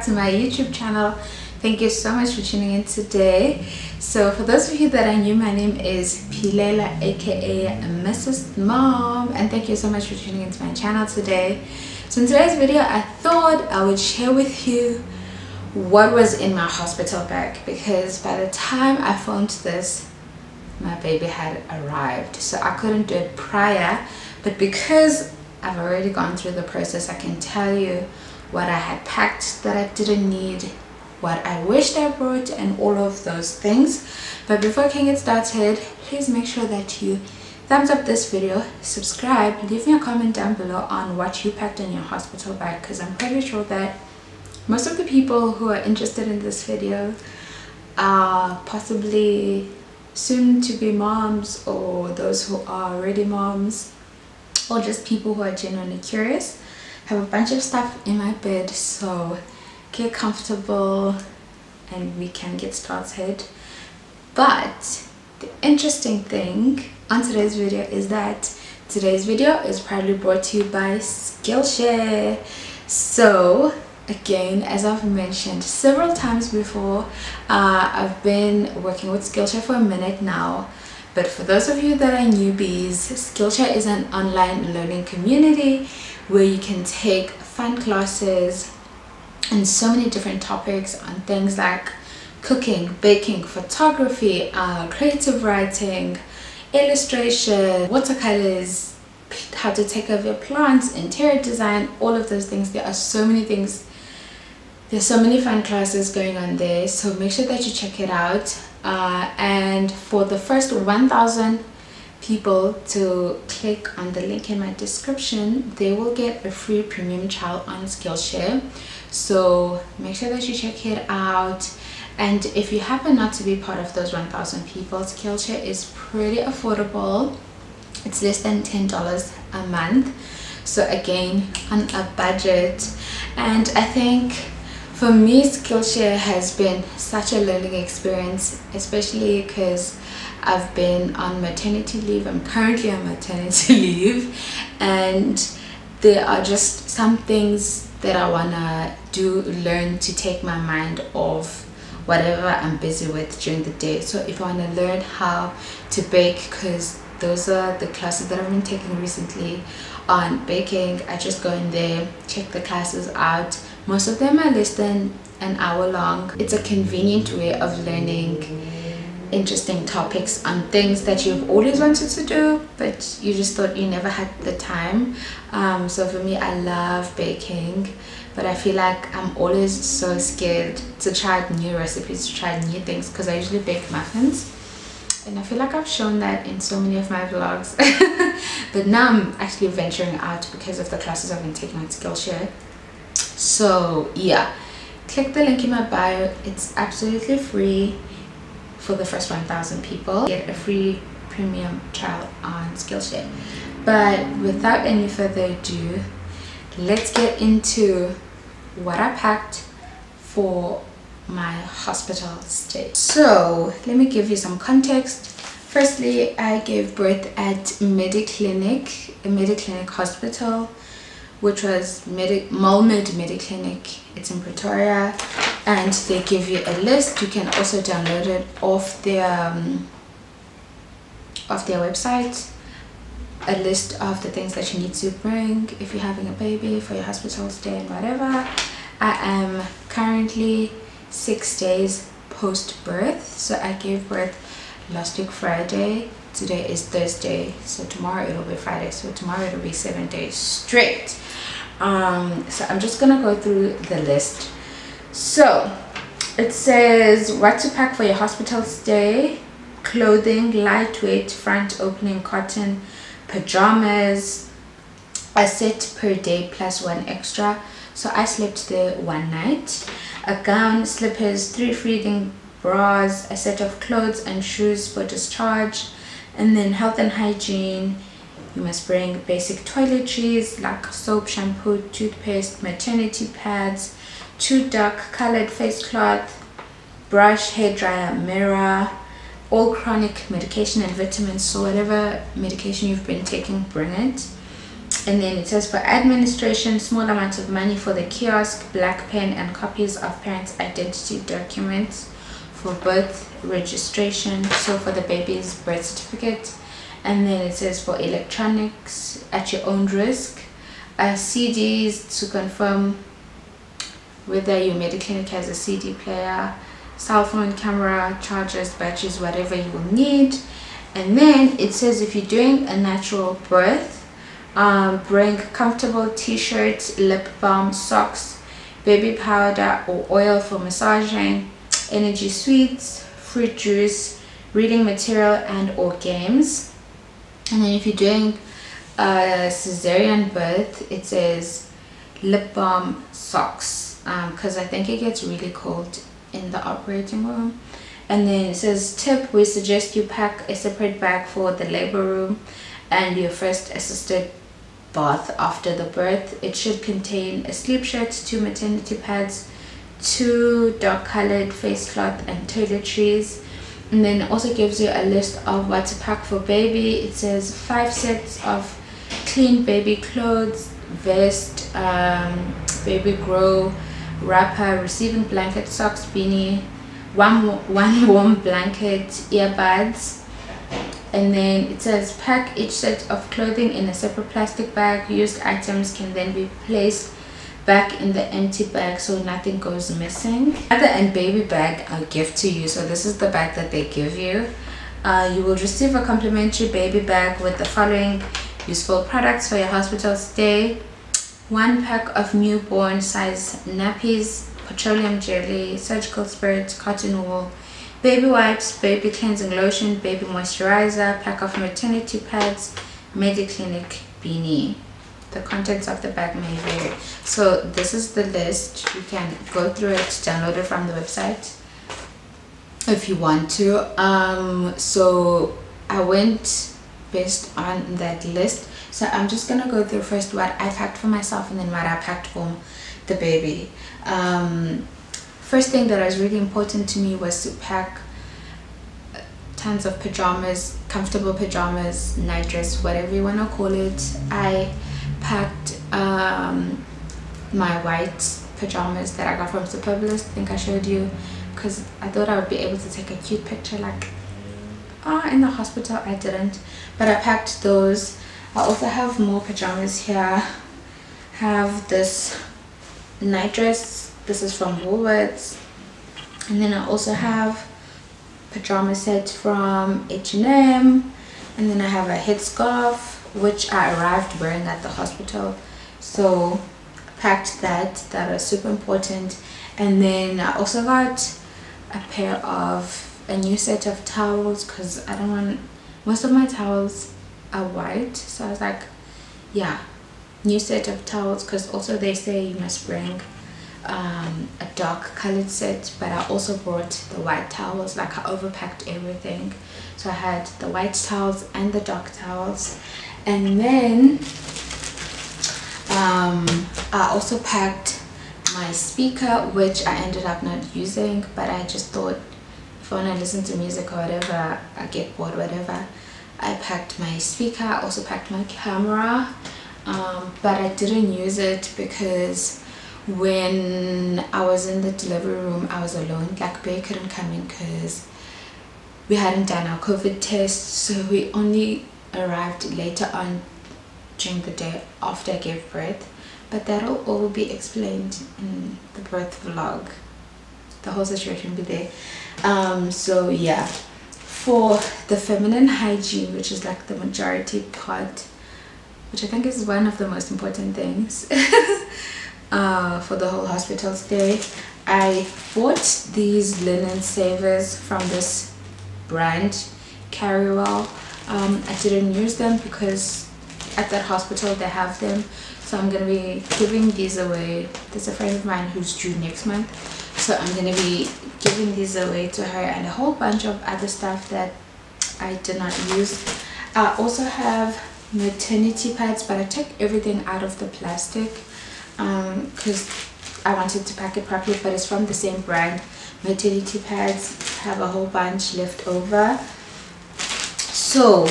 back to my YouTube channel. Thank you so much for tuning in today. So for those of you that are new, my name is Philela, aka Mrs. Mom, and thank you so much for tuning into my channel today. So in today's video, I thought I would share with you what was in my hospital bag, because by the time I filmed this, my baby had arrived, so I couldn't do it prior. But because I've already gone through the process, I can tell you what I had packed that I didn't need, what I wished I brought, and all of those things. But before I can get started, please make sure that you thumbs up this video, subscribe, leave me a comment down below on what you packed in your hospital bag, because I'm pretty sure that most of the people who are interested in this video are possibly soon to be moms, or those who are already moms, or just people who are genuinely curious. I have a bunch of stuff in my bed, so get comfortable and we can get started. But the interesting thing on today's video is that today's video is proudly brought to you by Skillshare. So again, as I've mentioned several times before, I've been working with Skillshare for a minute now. But for those of you that are newbies, Skillshare is an online learning community where you can take fun classes and so many different topics on things like cooking, baking, photography, creative writing, illustration, watercolors, how to take care of your plants, interior design, all of those things. There are so many things. There's so many fun classes going on there, so make sure that you check it out. And for the first 1,000 people to click on the link in my description, they will get a free premium trial on Skillshare. So make sure that you check it out. And if you happen not to be part of those 1,000 people, Skillshare is pretty affordable. It's less than $10 a month, so again, on a budget. And I think for me, Skillshare has been such a learning experience, especially because I've been on maternity leave. I'm currently on maternity leave, and there are just some things that I wanna learn to take my mind off whatever I'm busy with during the day. So if I want to learn how to bake, because those are the classes that I've been taking recently on baking, I just go in there, check the classes out. Most of them are less than an hour long. It's a convenient way of learning interesting topics on things that you've always wanted to do, but you just thought you never had the time. So for me, I love baking, but I feel like I'm always so scared to try new recipes, to try new things, because I usually bake muffins, and I feel like I've shown that in so many of my vlogs. But now I'm actually venturing out because of the classes I've been taking on Skillshare. So yeah, click the link in my bio. It's absolutely free. For the first 1,000 people, get a free premium trial on Skillshare. But without any further ado, let's get into what I packed for my hospital stay. So let me give you some context. Firstly, I gave birth at Mediclinic, a Mediclinic hospital, which was Mulmed Mediclinic. It's in Pretoria, and they give you a list. You can also download it off their website, a list of the things that you need to bring if you're having a baby for your hospital stay and whatever. I am currently 6 days post-birth, so I gave birth last week Friday. Today is Thursday, so tomorrow it'll be Friday, so tomorrow it'll be 7 days straight. So I'm just gonna go through the list. So it says what to pack for your hospital stay: clothing, lightweight front opening cotton pajamas, a set per day plus one extra, so I slept there one night, a gown, slippers, 3 freezing bras, a set of clothes and shoes for discharge. And then health and hygiene, you must bring basic toiletries like soap, shampoo, toothpaste, maternity pads, 2 dark colored face cloth, brush, hair dryer, mirror, all chronic medication and vitamins. So whatever medication you've been taking, bring it. And then it says for administration, small amounts of money for the kiosk, black pen, and copies of parents' identity documents for birth registration, so for the baby's birth certificate. And then it says for electronics at your own risk, CDs to confirm whether your Mediclinic has a CD player, cell phone, camera, chargers, batteries, whatever you will need. And then it says if you're doing a natural birth, bring comfortable t-shirts, lip balm, socks, baby powder or oil for massaging, energy sweets, fruit juice, reading material and or games. And then if you're doing a cesarean birth, it says lip balm, socks, because I think it gets really cold in the operating room. And then it says tip, we suggest you pack a separate bag for the labor room and your first assisted bath after the birth. It should contain a sleep shirt, 2 maternity pads, 2 dark colored face cloth and toiletries. And then it also gives you a list of what to pack for baby. It says 5 sets of clean baby clothes, vest, baby grow, wrapper, receiving blanket, socks, beanie, one warm blanket, earbuds. And then it says pack each set of clothing in a separate plastic bag. Used items can then be placed back in the empty bag so nothing goes missing. Mother and baby bag are gift to you. So this is the bag that they give you. You will receive a complimentary baby bag with the following useful products for your hospital stay: 1 pack of newborn size nappies, petroleum jelly, surgical spirit, cotton wool, baby wipes, baby cleansing lotion, baby moisturizer, pack of maternity pads, Mediclinic beanie. The contents of the bag may vary. So this is the list. You can go through it, download it from the website if you want to. So I went based on that list. So I'm just gonna go through first what I packed for myself and then what I packed for the baby. First thing that was really important to me was to pack tons of pajamas, comfortable pajamas, night dress, whatever you want to call it. I packed my white pajamas that I got from Superbalist. I think I showed you, because I thought I would be able to take a cute picture like in the hospital. I didn't, but I packed those. I also have more pajamas here. Have this night dress. This is from Woolworths. And then I also have pajama set from H&M. And then I have a headscarf, which I arrived wearing at the hospital. So I packed that. That was super important. And then I also got a new set of towels, because I don't want, most of my towels are white. So I was like, yeah, new set of towels, because also they say you must bring a dark colored set, but I also brought the white towels. Like I overpacked everything, so I had the white towels and the dark towels. And then I also packed my speaker, which I ended up not using, but I just thought if I want to listen to music or whatever, I get bored, whatever. I packed my speaker. I also packed my camera, but I didn't use it because when I was in the delivery room I was alone. Like Bay couldn't come in because we hadn't done our COVID test, so we only arrived later on during the day after I gave birth. But that'll all be explained in the birth vlog. The whole situation will be there. So yeah, for the feminine hygiene, which is like the majority part, which I think is one of the most important things for the whole hospital stay, I bought these linen savers from this brand, Carrywell. I didn't use them because at that hospital they have them, so I'm gonna be giving these away. There's a friend of mine who's due next month, so I'm gonna be giving these away to her, and a whole bunch of other stuff that I did not use. I also have maternity pads, but I took everything out of the plastic because I wanted to pack it properly, but it's from the same brand. Maternity pads, have a whole bunch left over. So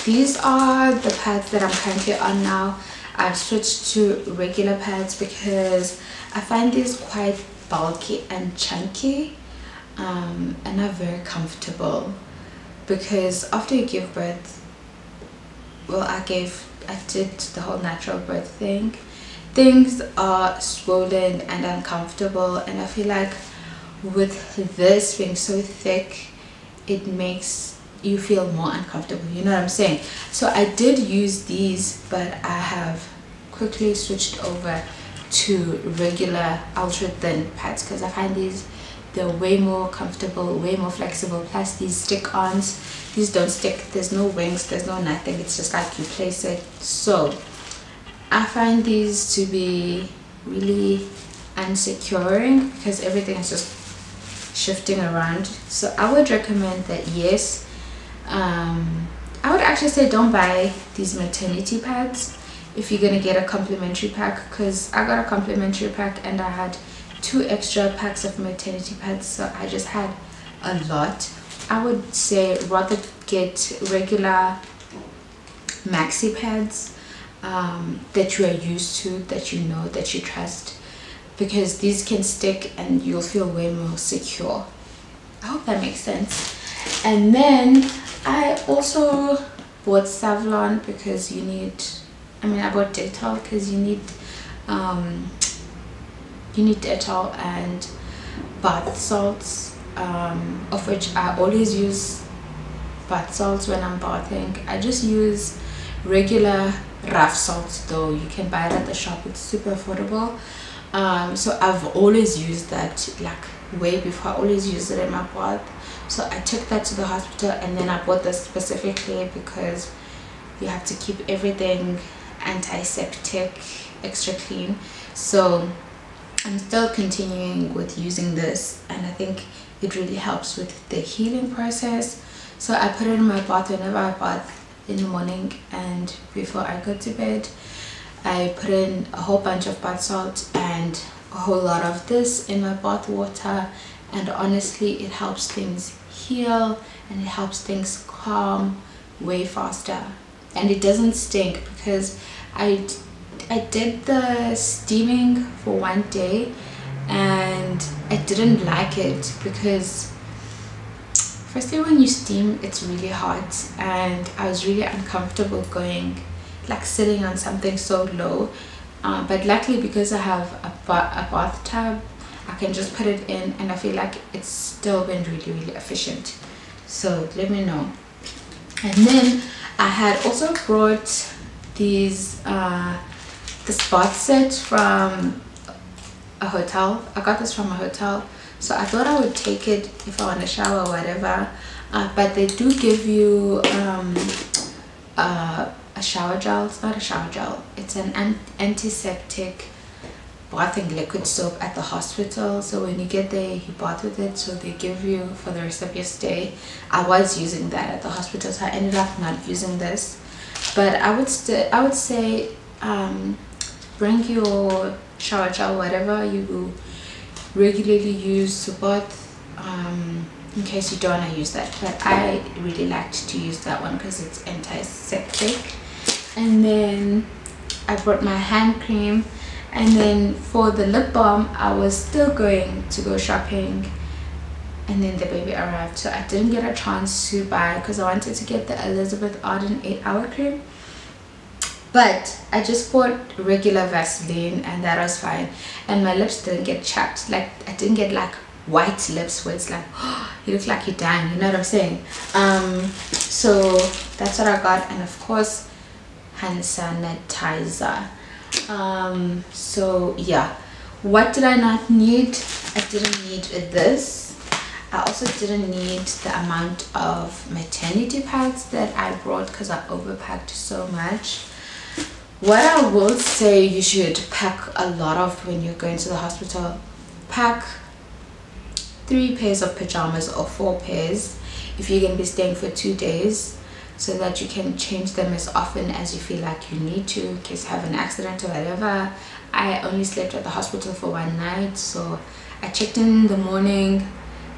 these are the pads that I'm currently on now. I've switched to regular pads because I find these quite bulky and chunky, and not very comfortable. Because after you give birth, well, I did the whole natural birth thing. Things are swollen and uncomfortable, and I feel like with this being so thick, it makes you feel more uncomfortable, you know what I'm saying? So I did use these, but I have quickly switched over to regular ultra thin pads because I find they're way more comfortable, way more flexible. Plus these stick-ons, these don't stick, there's no wings, there's no nothing, it's just like you place it. So I find these to be really unsecuring because everything is just shifting around. So I would recommend that, yes, I would actually say don't buy these maternity pads if you're gonna get a complimentary pack, because I got a complimentary pack and I had 2 extra packs of maternity pads, so I just had a lot. I would say rather get regular maxi pads that you are used to, that you know, that you trust, because these can stick and you'll feel way more secure. I hope that makes sense. And then I also bought Savlon because you need, I bought Dettol because you need Dettol and bath salts, of which I always use bath salts when I'm bathing. I just use regular rough salts though. You can buy it at the shop, it's super affordable. So I've always used that, like way before. I always use it in my bath. So I took that to the hospital, and then I bought this specifically because you have to keep everything antiseptic, extra clean. So I'm still continuing with using this, and I think it really helps with the healing process. So I put it in my bath whenever I bath, in the morning and before I go to bed. I put in a whole bunch of bath salt and a whole lot of this in my bath water, and honestly it helps things heal and it helps things calm way faster, and it doesn't stink. Because I did the steaming for one day and I didn't like it because firstly, when you steam, it's really hot, and I was really uncomfortable sitting on something so low. But luckily, because I have a bathtub, I can just put it in, and I feel like it's still been really, really efficient. So let me know. And then I had also brought these this bath set from a hotel. I got this from a hotel, so I thought I would take it if I want to shower or whatever. But they do give you a shower gel. It's not a shower gel, it's an antiseptic bathing liquid soap at the hospital. So when you get there, you bath with it, so they give you for the rest of your stay. I was using that at the hospital, so I ended up not using this. But I would say bring your shower gel, whatever you regularly use to bath, in case you don't want to use that. But I really liked to use that one because it's antiseptic. And then I brought my hand cream, and then for the lip balm I was still going to go shopping, and then the baby arrived, so I didn't get a chance to buy because I wanted to get the Elizabeth Arden 8-hour cream. But I just bought regular Vaseline, and that was fine, and my lips didn't get chapped. Like, I didn't get like white lips where it's like, oh, you look like you're dying, you know what I'm saying? So that's what I got, and of course hand sanitizer. So yeah, what did I not need? I didn't need this. I also didn't need the amount of maternity pads that I brought because I overpacked so much. What I will say you should pack a lot of when you're going to the hospital, pack 3 pairs of pajamas or 4 pairs if you're going to be staying for 2 days, so that you can change them as often as you feel like you need to in case you have an accident or whatever. I only slept at the hospital for 1 night, so I checked in the morning,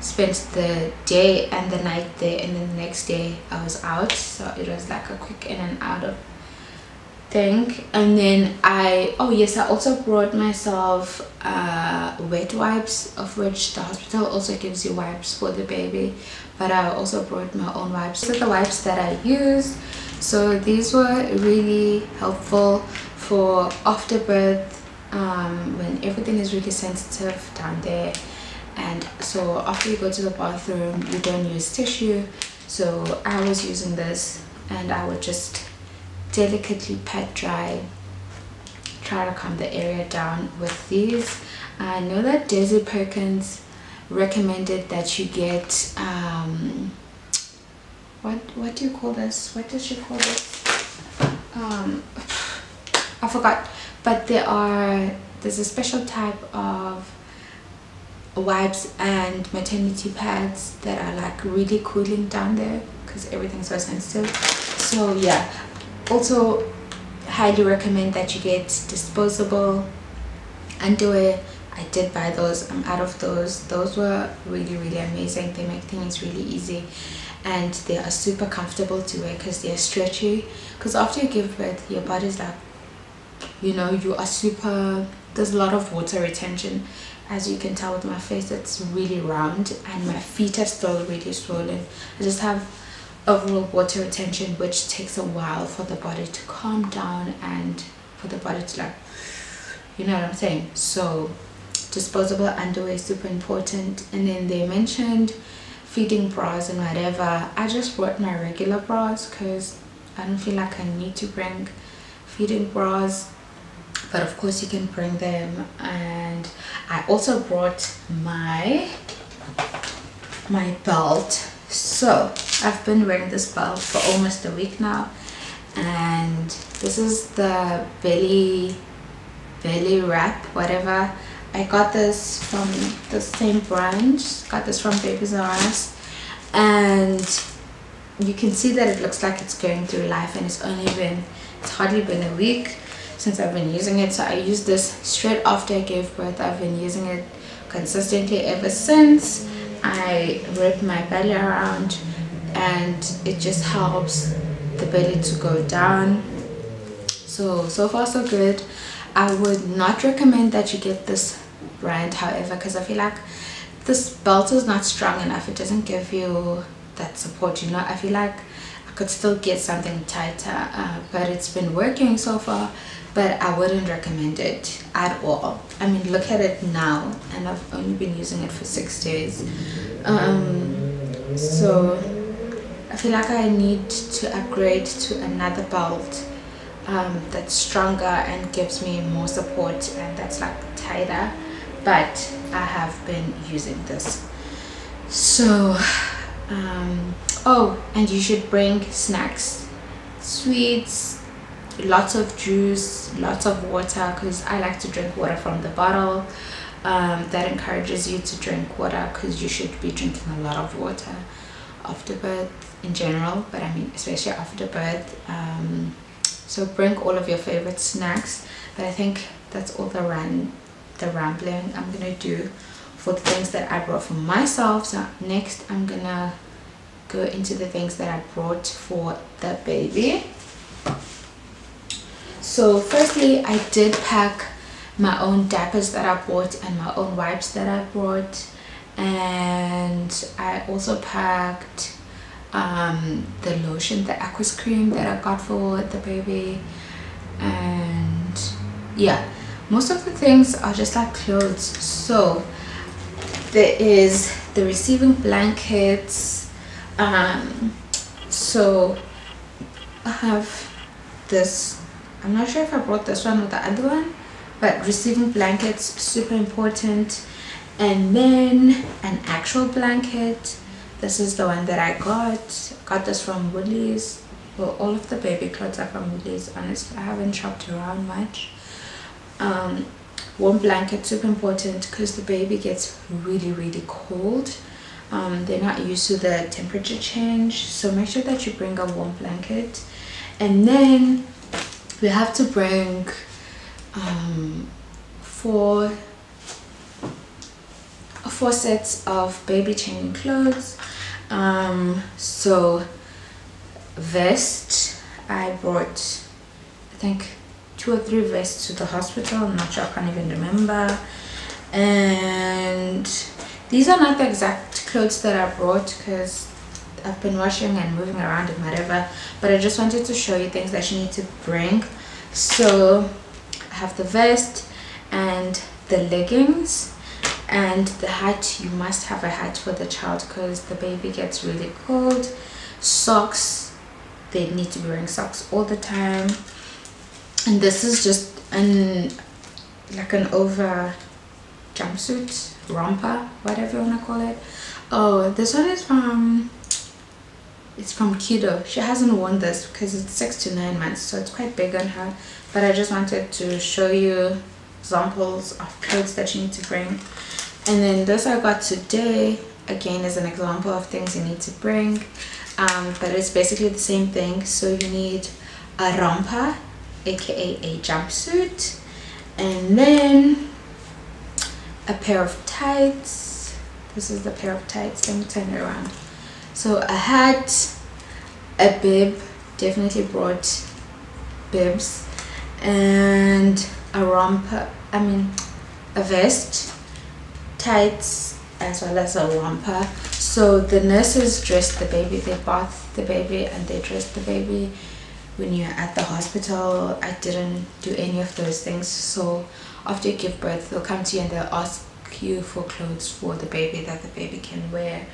spent the day and the night there, and then the next day I was out. So it was like a quick in and out of think. And then I also brought myself wet wipes, of which the hospital also gives you wipes for the baby, but I also brought my own wipes. These are the wipes that I use. So these were really helpful for after birth, when everything is really sensitive down there, and so after you go to the bathroom you don't use tissue. So I was using this, and I would just delicately pat dry, try to calm the area down with these. I know that Desi Perkins recommended that you get what do you call this? What does she call this? I forgot, but there's a special type of wipes and maternity pads that are like really cooling down there because everything's so sensitive. So yeah, also highly recommend that you get disposable underwear. I did buy those. I'm out of those. Those were really amazing. They make things really easy, and they are super comfortable to wear because they're stretchy. Because after you give birth, your body's like, you are super, there's a lot of water retention. As you can tell with my face, it's really round, and my feet are still really swollen. I just have overall water retention, which takes a while for the body to calm down and for the body to, like, you know what I'm saying. So disposable underwear is super important. And then they mentioned feeding bras and whatever. I just brought my regular bras because I don't feel like I need to bring feeding bras, but of course you can bring them. And I also brought my belt. So I've been wearing this belt for almost a week now, and this is the belly wrap, whatever. I got this from the same brand, got this from Babies R Us, and you can see that it looks like it's going through life, and it's hardly been a week since I've been using it. So I used this straight after I gave birth. I've been using it consistently ever since. I wrap my belly around, and it just helps the belly to go down. So far so good. I would not recommend that you get this brand, however, because I feel like this belt is not strong enough. It doesn't give you that support, I feel like I could still get something tighter, but it's been working so far. But I wouldn't recommend it at all. I mean, look at it now, and I've only been using it for 6 days. So I feel like I need to upgrade to another belt that's stronger and gives me more support, and that's like tighter. But I have been using this. So oh, and you should bring snacks, sweets, lots of juice, lots of water, because I like to drink water from the bottle. That encourages you to drink water, because you should be drinking a lot of water after birth in general, but I mean especially after birth. So bring all of your favorite snacks. But I think that's all the rambling I'm gonna do for the things that I brought for myself. So next I'm gonna go into the things that I brought for the baby. So firstly, I did pack my own diapers that I bought and my own wipes that I brought, and I also packed the lotion, the Aquas cream that I got for the baby. And yeah, most of the things are just like clothes. So there is the receiving blankets. So I have this, I'm not sure if I brought this one or the other one, but receiving blankets, super important. And then an actual blanket. This is the one that I got this from Woolies. Well, all of the baby clothes are from Woolies. Honestly, I haven't shopped around much. Warm blanket, super important, because the baby gets really cold. They're not used to the temperature change, so make sure that you bring a warm blanket. And then we have to bring four sets of baby changing clothes. So vest, I brought I think 2 or 3 vests to the hospital. I'm not sure, I can't even remember. And these are not the exact clothes that I brought because I've been washing and moving around and whatever, but I just wanted to show you things that you need to bring. So I have the vest and the leggings and the hat. You must have a hat for the child because the baby gets really cold. Socks, they need to be wearing socks all the time. And this is just like an over jumpsuit, romper, whatever you want to call it. Oh, this one is from Kido. She hasn't worn this because it's 6 to 9 months, so it's quite big on her, but I just wanted to show you examples of clothes that you need to bring. And then this I got today, again, is an example of things you need to bring, but it's basically the same thing. So you need a romper, aka a jumpsuit, and then a pair of tights. This is the pair of tights. Let me turn it around. So a hat, a bib, definitely brought bibs, and a romper, a vest, tights, as well as a romper. So the nurses dressed the baby, they bathed the baby and they dressed the baby when you're at the hospital. I didn't do any of those things. So after you give birth, they'll come to you and they'll ask you for clothes for the baby that the baby can wear.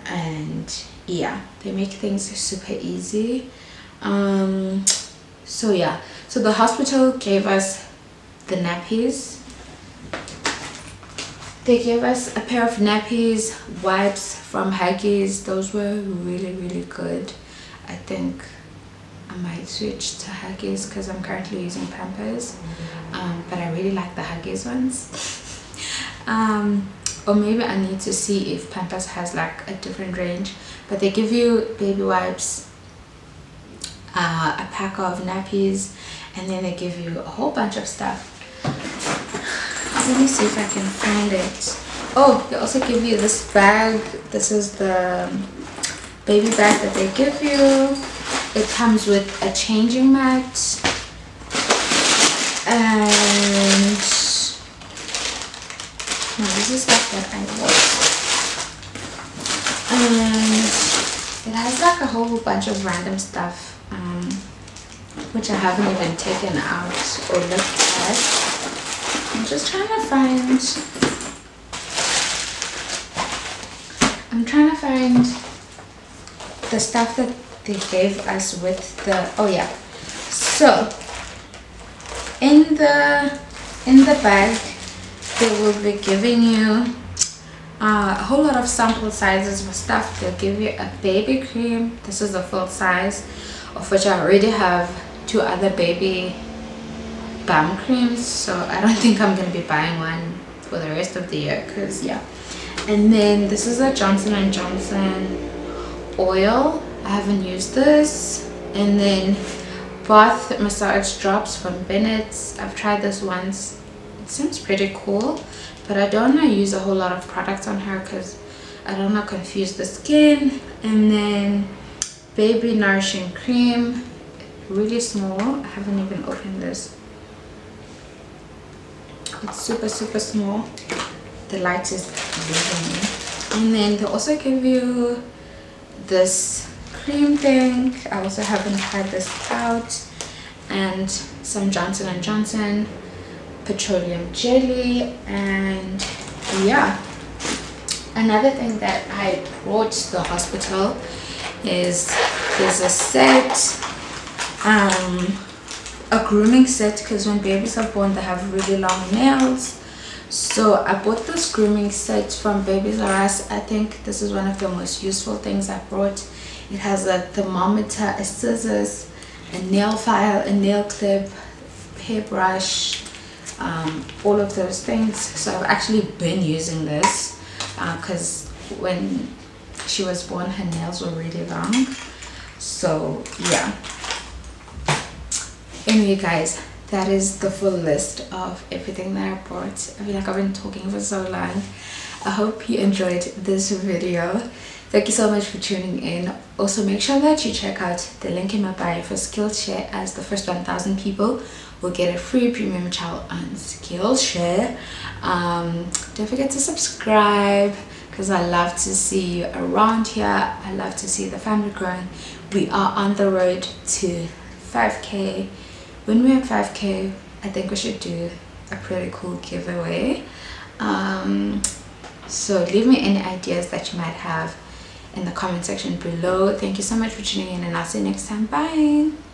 And yeah, they make things super easy. So yeah, so the hospital gave us the nappies. They gave us a pair of nappies, wipes from Huggies. Those were really good. I think I might switch to Huggies because I'm currently using Pampers, but I really like the Huggies ones. Or maybe I need to see if Pampers has like a different range, but they give you baby wipes, a pack of nappies, and then they give you a whole bunch of stuff. Let me see if I can find it. Oh, they also give you this bag. This is the baby bag that they give you. It comes with a changing mat and no, this is stuff that I bought. And it has like a whole bunch of random stuff, which I haven't even taken out or looked at. I'm just trying to find. I'm trying to find the stuff that they gave us with the. Oh yeah. So in the bag, they will be giving you a whole lot of sample sizes for stuff. They'll give you a baby cream. This is the full size, of which I already have 2 other baby bum creams, so I don't think I'm gonna be buying one for the rest of the year, because yeah. And then this is a Johnson & Johnson oil. I haven't used this. And then bath massage drops from Bennett's. I've tried this once. It seems pretty cool, but I don't want to use a whole lot of products on her because I don't want to confuse the skin. And then baby nourishing cream, really small. I haven't even opened this. It's super small. The light is leaving me. And then they also give you this cream thing. I also haven't tried this out. And some Johnson & Johnson petroleum jelly. And yeah, another thing that I brought to the hospital is there's a set, a grooming set, because when babies are born they have really long nails. So I bought this grooming set from Babies R Us. I think this is one of the most useful things I brought. It has a thermometer, a scissors, a nail file, a nail clip, hairbrush, all of those things. So I've actually been using this because when she was born her nails were really long. So yeah, anyway guys, that is the full list of everything that I brought. I feel like I've been talking for so long. I hope you enjoyed this video. Thank you so much for tuning in. Also, make sure that you check out the link in my bio for Skillshare, as the first 1,000 people will get a free premium trial on Skillshare. Don't forget to subscribe, because I love to see you around here. I love to see the family growing. We are on the road to 5k. When we're at 5k, I think we should do a pretty cool giveaway. So leave me any ideas that you might have in the comment section below. Thank you so much for tuning in, and I'll see you next time. Bye.